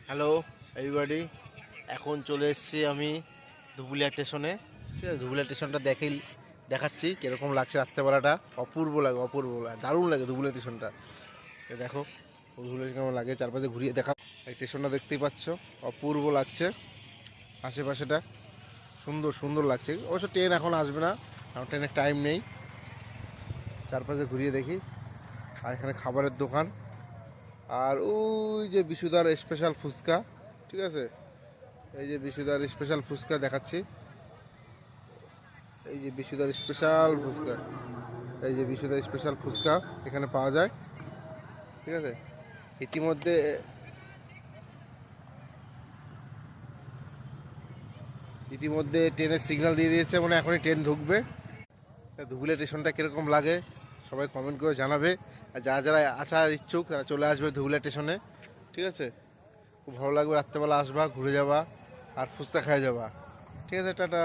Hello everybody, এখন চলে এসেছি আমি ধুবুলিয়া স্টেশনে। ঠিক আছে, ধুবুলিয়া স্টেশনটা দেখাচ্ছি কীরকম লাগছে রাত্রেবেলাটা। অপূর্ব লাগে, অপূর্ব লাগে, দারুণ লাগে ধুবুলিয়া স্টেশনটা। দেখো ধুবুলিয়া কেমন লাগে, চারপাশে ঘুরিয়ে দেখা। এই স্টেশনটা দেখতেই পাচ্ছ, অপূর্ব লাগছে। আশেপাশেটা সুন্দর সুন্দর লাগছে। অবশ্য ট্রেন এখন আসবে না, কারণ ট্রেনের টাইম নেই। চারপাশে ঘুরিয়ে দেখি। আর এখানে খাবারের দোকান, আর ওই যে বিশুদার স্পেশাল ফুচকা। ঠিক আছে, এই যে বিশুদার স্পেশাল ফুচকা দেখাচ্ছি। এই যে বিশুদার স্পেশাল ফুচকা, এই যে বিশুদার স্পেশাল ফুচকা এখানে পাওয়া যায়। ঠিক আছে, ইতিমধ্যে ইতিমধ্যে ট্রেনের সিগন্যাল দিয়ে দিয়েছে, মানে এখনই ট্রেন ঢুকবে। ধুবুলিয়া স্টেশনটা কীরকম লাগে সবাই কমেন্ট করে জানাবে। আর যারা যারা আসার ইচ্ছুক তারা চলে আসবে ধুবুলিয়া স্টেশনে। ঠিক আছে, খুব ভালো লাগবে, রাত্রেবেলা আসবা, ঘুরে যাবা আর ফুচকা খেয়ে যাবা। ঠিক আছে, টাটা।